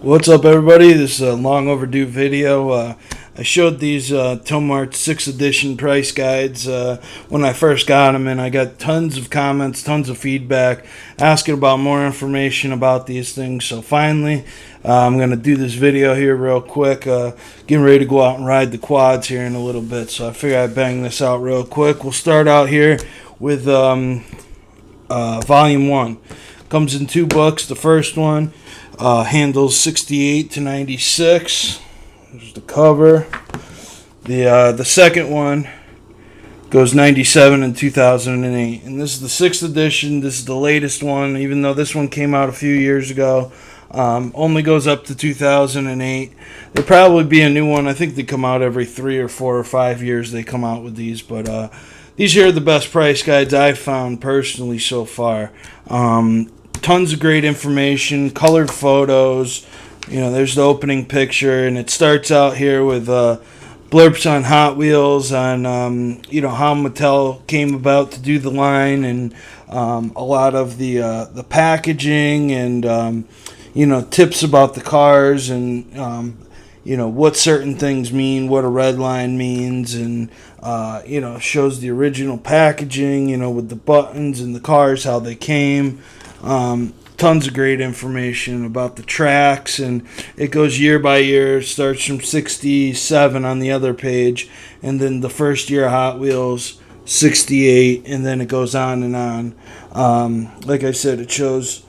What's up, everybody? This is a long overdue video. I showed these Tomarts 6th edition price guides when I first got them, and I got tons of comments, tons of feedback asking about more information about these things. So finally, I'm going to do this video here real quick. Getting ready to go out and ride the quads here in a little bit, so I figure I'd bang this out real quick. We'll start out here with Volume 1. Comes in 2 books. The first one handles 68 to 96. There's the cover. The second one goes 97 and 2008. And this is the 6th edition. This is the latest one, even though this one came out a few years ago. Only goes up to 2008. There'll probably be a new one. I think they come out every 3 or 4 or 5 years they come out with these. But these here are the best price guides I've found personally so far. Tons of great information, colored photos. You know, there's the opening picture, and it starts out here with blurbs on Hot Wheels, on how Mattel came about to do the line, and a lot of the packaging, and tips about the cars, and what certain things mean, what a red line means, and shows the original packaging, with the buttons and the cars, how they came. Tons of great information about the tracks, and it goes year by year. It starts from 67 on the other page, and then the first year of Hot Wheels, 68, and then it goes on and on. Like I said, it shows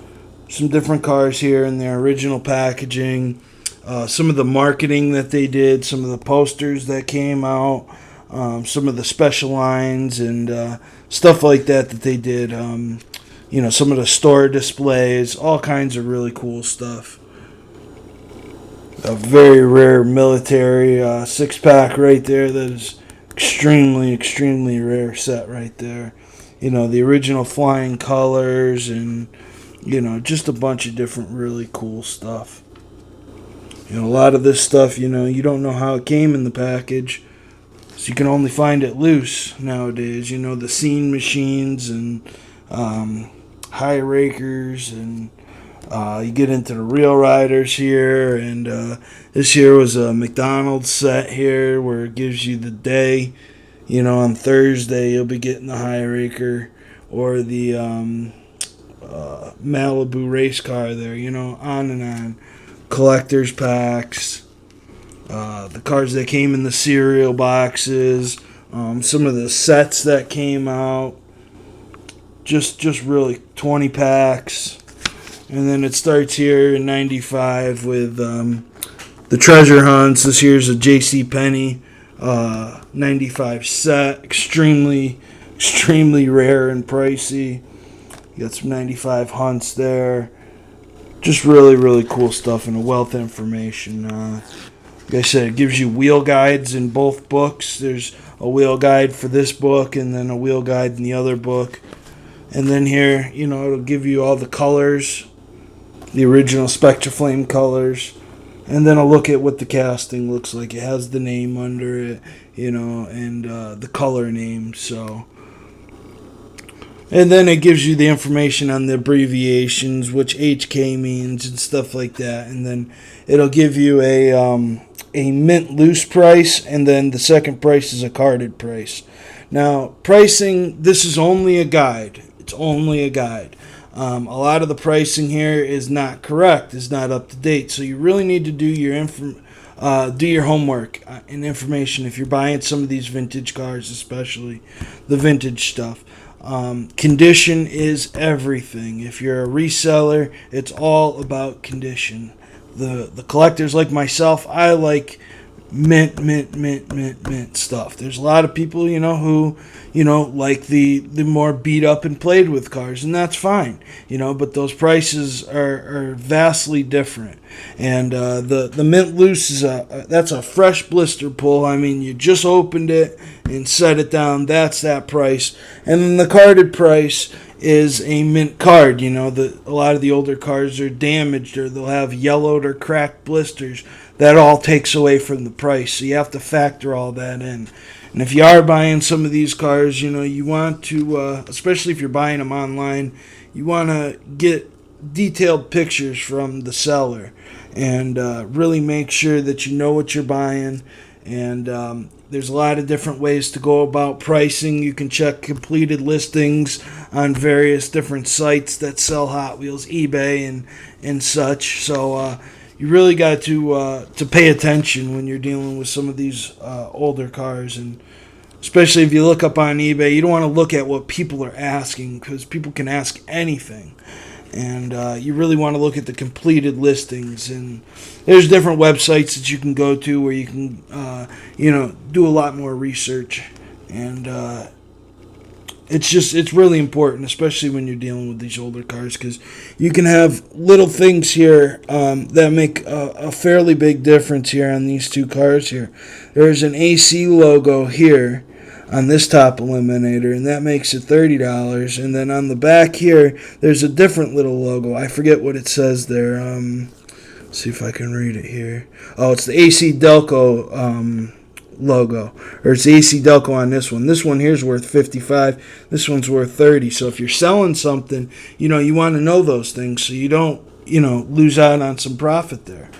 some different cars here in their original packaging, some of the marketing that they did, some of the posters that came out, some of the special lines and stuff like that they did. Some of the store displays, all kinds of really cool stuff. A very rare military 6-pack right there. That is extremely, extremely rare set right there. The original flying colors, and just a bunch of different really cool stuff. A lot of this stuff, you don't know how it came in the package, so you can only find it loose nowadays. The scene machines and high rakers, and you get into the real riders here, and this here was a McDonald's set here where it gives you the day. On Thursday you'll be getting the high raker or the Malibu race car there, on and on. Collector's packs, the cars that came in the cereal boxes, some of the sets that came out. Just really 20 packs. And then it starts here in 95 with the treasure hunts. This here's a JCPenney 95 set. Extremely rare and pricey. You got some 95 hunts there. Just really cool stuff, and a wealth of information. Like I said, it gives you wheel guides in both books. There's a wheel guide for this book, and then a wheel guide in the other book. And then here, it'll give you all the colors, the original Spectraflame colors, and then a look at what the casting looks like. It has the name under it, and the color name. So, and then it gives you the information on the abbreviations, which HK means and stuff like that. And then it'll give you a mint loose price, and then the second price is a carded price. Now, pricing, this is only a guide. It's only a guide. A lot of the pricing here is not correct, is not up to date. So you really need to do your homework and information if you're buying some of these vintage cars, especially the vintage stuff. Condition is everything. If you're a reseller, it's all about condition. The collectors like myself, I like mint stuff. There's a lot of people, who, like the more beat up and played with cars, and that's fine, but those prices are vastly different. And the mint loose is that's a fresh blister pull. I mean, you just opened it and set it down. That's that price. And then the carded price is a mint card. A lot of the older cars are damaged, or they'll have yellowed or cracked blisters. That all takes away from the price, so you have to factor all that in. And if you are buying some of these cars, you want to, especially if you're buying them online, you want to get detailed pictures from the seller, and really make sure that you know what you're buying. And there's a lot of different ways to go about pricing. You can check completed listings on various different sites that sell Hot Wheels, eBay and such. So you really got to pay attention when you're dealing with some of these older cars, and especially if you look up on eBay, you don't want to look at what people are asking, because people can ask anything. And you really want to look at the completed listings. And there's different websites that you can go to where you can, do a lot more research. And it's really important, especially when you're dealing with these older cars, because you can have little things here that make a fairly big difference here on these two cars here. There's an AC logo here on this top eliminator, and that makes it $30. And then on the back here, there's a different little logo. I forget what it says there. Let's see if I can read it here. Oh, it's the AC Delco logo, or it's AC Delco on this one. This one here's worth $55. This one's worth $30. So if you're selling something, you want to know those things so you don't, lose out on some profit there.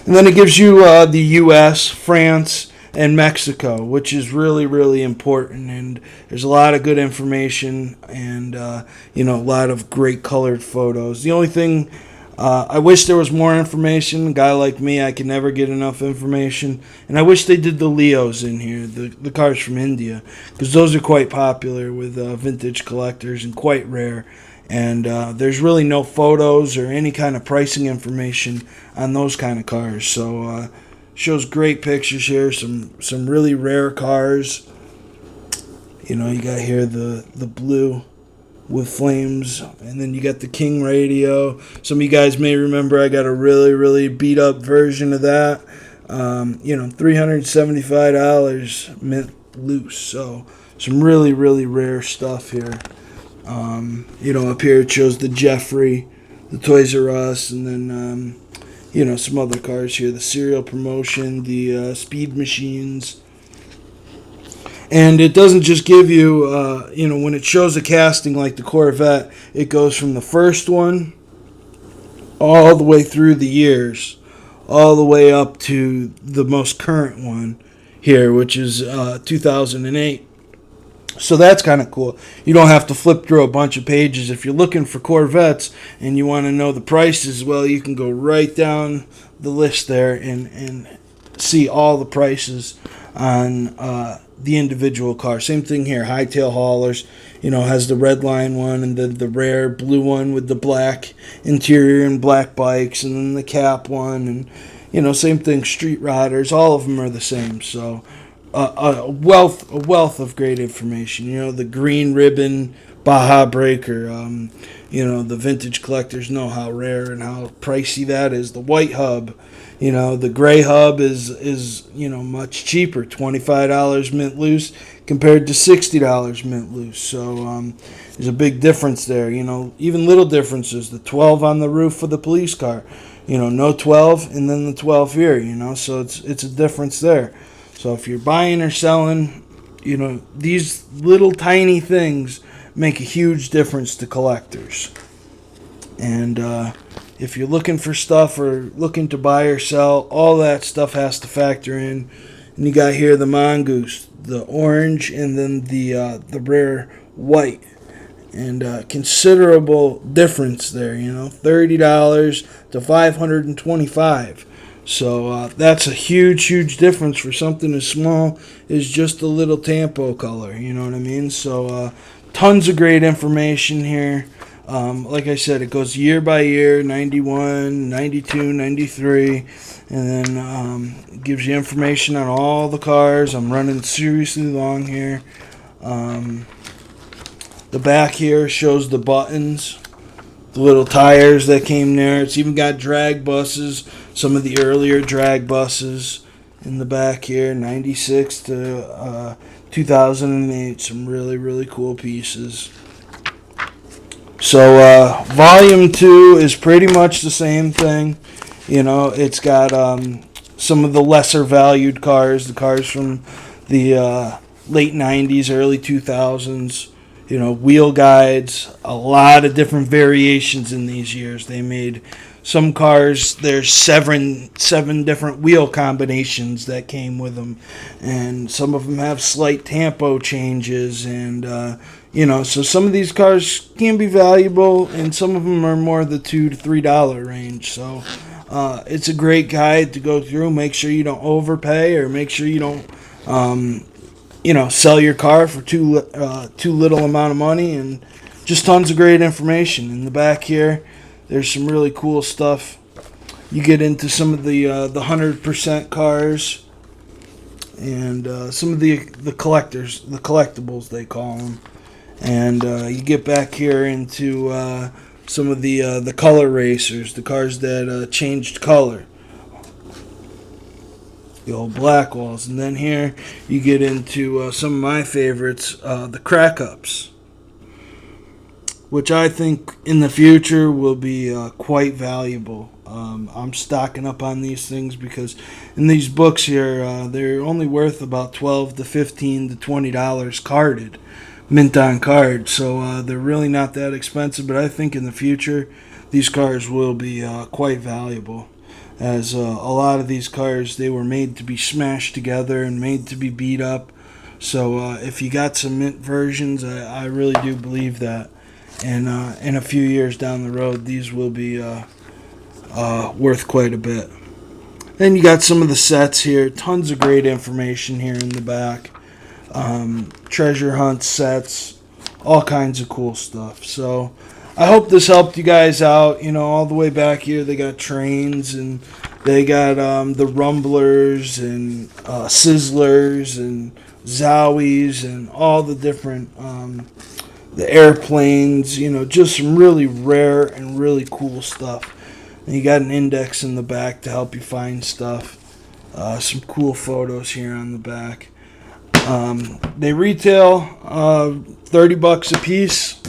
And then it gives you the U.S., France, and Mexico, which is really, really important. And there's a lot of good information, and a lot of great colored photos. The only thing, I wish there was more information. A guy like me, I can never get enough information. And I wish they did the Leos in here, the cars from India, because those are quite popular with vintage collectors and quite rare. And there's really no photos or any kind of pricing information on those kind of cars. So shows great pictures here, some really rare cars. You got here the blue with flames, and then you got the King radio. Some of you guys may remember I got a really, really beat up version of that. $375 mint loose. So some really, really rare stuff here. Up here it shows the Jeffrey, the Toys R Us, and then some other cars here, the Serial Promotion, the Speed Machines. And it doesn't just give you, when it shows a casting like the Corvette, it goes from the first one all the way through the years, all the way up to the most current one here, which is 2008. So that's kind of cool. You don't have to flip through a bunch of pages. If you're looking for Corvettes and you want to know the prices, well, you can go right down the list there and see all the prices on the individual car. Same thing here. Hightail Haulers, has the red line one, and then the rare blue one with the black interior and black bikes, and then the cap one, and same thing. Street Riders, all of them are the same. So a wealth of great information. The green ribbon Baja Breaker. The vintage collectors know how rare and how pricey that is. The white hub, the gray hub is much cheaper, $25 mint loose compared to $60 mint loose. So there's a big difference there. Even little differences. The 12 on the roof of the police car, no 12, and then the 12 here. So it's a difference there. So if you're buying or selling, these little tiny things make a huge difference to collectors. And if you're looking for stuff or looking to buy or sell, all that stuff has to factor in. And you got here the Mongoose, the orange, and then the rare white. And considerable difference there, $30 to $525. So that's a huge difference for something as small as just a little Tampo color, you know what I mean? So tons of great information here. Like I said, it goes year by year, 91, 92, 93, and then it gives you information on all the cars. I'm running seriously long here. The back here shows the buttons, the little tires that came there. It's even got drag buses, some of the earlier drag buses in the back here, 96 to 2008. Some really, really cool pieces. So Volume 2 is pretty much the same thing. It's got some of the lesser valued cars, the cars from the late 90s, early 2000s. wheel guides, a lot of different variations in these years. They made some cars, there's seven different wheel combinations that came with them, and some of them have slight tempo changes, and so some of these cars can be valuable, and some of them are more the $2 to $3 range. So it's a great guide to go through. Make sure you don't overpay, or make sure you don't sell your car for too little amount of money. And just tons of great information in the back here. There's some really cool stuff. You get into some of the 100% cars, and some of the collectibles they call them. And you get back here into some of the color racers, the cars that changed color, the old black walls. And then here you get into some of my favorites, the crack ups, which I think in the future will be quite valuable. I'm stocking up on these things because in these books here, they're only worth about $12 to $15 to $20 carded, mint on card. So they're really not that expensive, but I think in the future these cars will be quite valuable, as a lot of these cars, they were made to be smashed together and made to be beat up. So if you got some mint versions, I really do believe that. And in a few years down the road, these will be worth quite a bit. Then you got some of the sets here. Tons of great information here in the back. Treasure hunt sets. All kinds of cool stuff. So I hope this helped you guys out. All the way back here, they got trains, and they got the rumblers and sizzlers and zowies and all the different... the airplanes, just some really rare and really cool stuff. And you got an index in the back to help you find stuff. Some cool photos here on the back. They retail $30 a piece,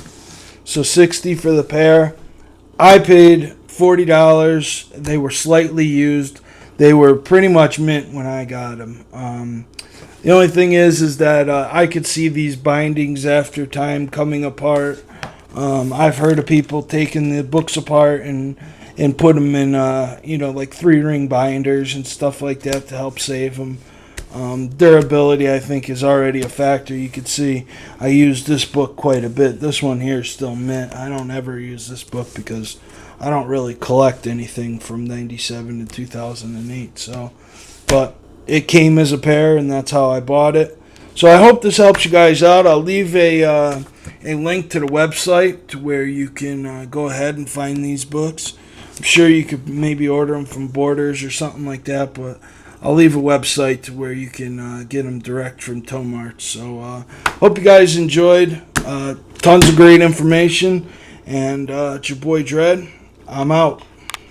so $60 for the pair. I paid $40. They were slightly used. They were pretty much mint when I got them. The only thing is that I could see these bindings after time coming apart. I've heard of people taking the books apart and put them in, like 3-ring binders and stuff like that to help save them. Durability, I think, is already a factor. You could see I used this book quite a bit. This one here is still mint. I don't ever use this book because I don't really collect anything from 97 to 2008. So, but it came as a pair, and that's how I bought it. So I hope this helps you guys out. I'll leave a link to the website to where you can go ahead and find these books. I'm sure you could maybe order them from Borders or something like that, but I'll leave a website to where you can get them direct from Tomarts. So hope you guys enjoyed. Tons of great information, and it's your boy Dread. I'm out.